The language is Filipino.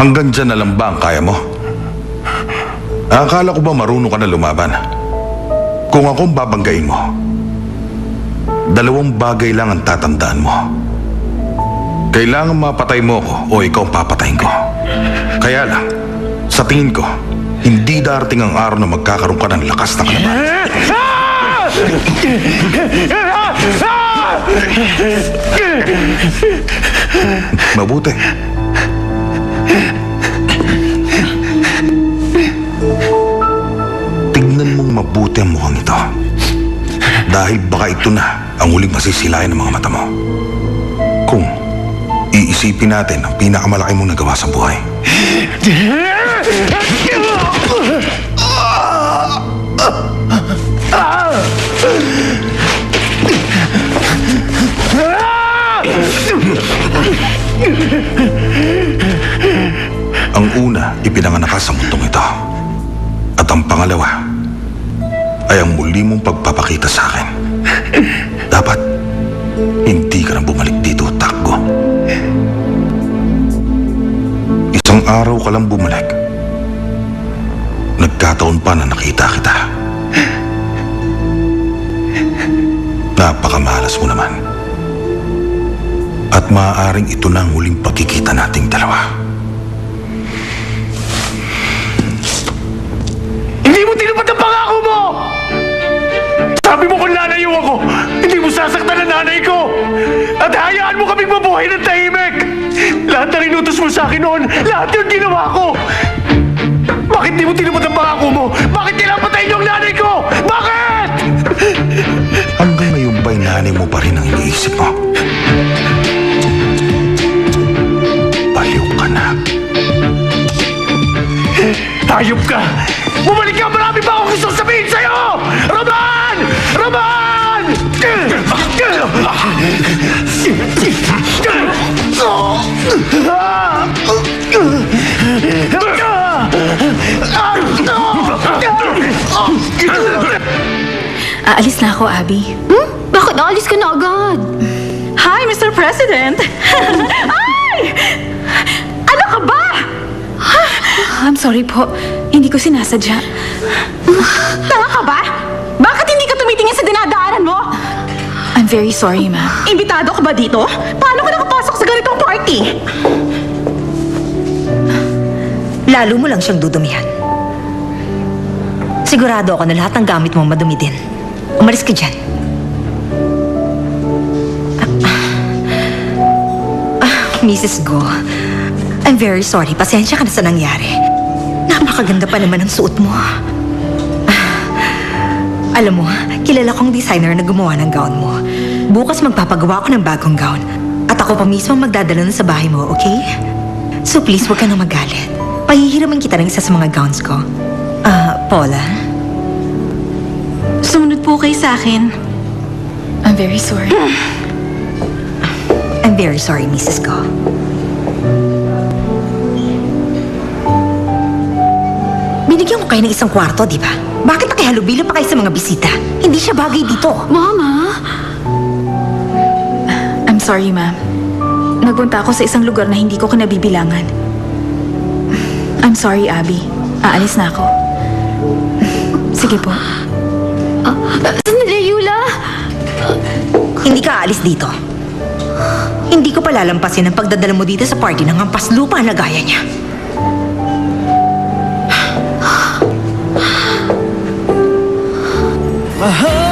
Hanggang dyan na lang ba ang kaya mo? Akala ko ba marunong ka na lumaban? Kung akong babanggain mo, 2 bagay lang ang tatandaan mo. Kailangan mapatay mo ako o ikaw ang papatayin ko. Kaya lang, sa tingin ko, hindi darating ang araw na magkakaroon ka ng lakas na kalaban. Mabuti. Tignan mong mabuti ang mukhang ito. Dahil baka ito na ang huling masisilayan ng mga mata mo. Kung iisipin natin ang pinakamalaki mong nagawa sa buhay. Ang una, ipinanganak ka sa mundong ito. At ang pangalawa ay ang muli mong pagpapakita sa akin. Dapat hindi ka na bumalik dito, Takgo. Isang araw ka lang bumalik. Nagkataon pa na nakita kita. Napakamalas mo naman. At maaaring ito na ang huling pagkikita nating dalawa. Hindi mo tinupad ang pangako mo! Sabi mo kung lalayo ako, hindi mo sasaktan ang nanay ko! At hayaan mo kaming mabuhay ng tahimik! Lahat na rinutos mo sa akin noon, lahat yun ginawa ko! Bakit di mo tinupad ang pangako mo? Bakit nilapatayin yung nanay ko? Bakit? Hanggang ngayon ba'y nanay mo pa rin ang iniisip mo? Baliw ka na. Hayop ka! Bumalik ka! Marami pa akong gusto sabihin sa'yo! Roman! Roman! Aalis na ako, Abby. Bakit naalis ka na agad? Hi, Mr. President! Ay! Ano ka ba? I'm sorry po. Hindi ko sinasadya. Tanga ka ba? Bakit hindi ka tumitingin sa dinadaanan mo? I'm very sorry, ma'am. Imbitado ka ba dito? Paano ka nakapasok sa ganitong party? Lalo mo lang siyang dudumihan. Sigurado ako na lahat ng gamit mo madumi din. Umalis ka dyan. Mrs. Go, I'm very sorry. Pasensya ka na sa nangyari. Napakaganda pa naman ang suot mo. Alam mo, kilala kong designer na gumawa ng gown mo. Bukas magpapagawa ako ng bagong gown. At ako pa mismo magdadala na sa bahay mo, okay? So please, huwag ka na magalit. Pahihiraman kita ng isa sa mga gowns ko. Paula? Sumunod po kayo sa akin. I'm very sorry. I'm very sorry, Mrs. Go. Binigyan ko kayo ng isang kwarto, di ba? Bakit nakihalubilo pa kayo sa mga bisita? Hindi siya bagay dito. Mama? I'm sorry, ma'am. Nagpunta ako sa isang lugar na hindi ko kinabibilangan. I'm sorry, Abby. Aalis na ako. Sige po. Sandali, Yula! Hindi ka aalis dito. Hindi ko palalampasin ang pagdadala mo dito sa party ng hampas lupa na gaya niya. Mahal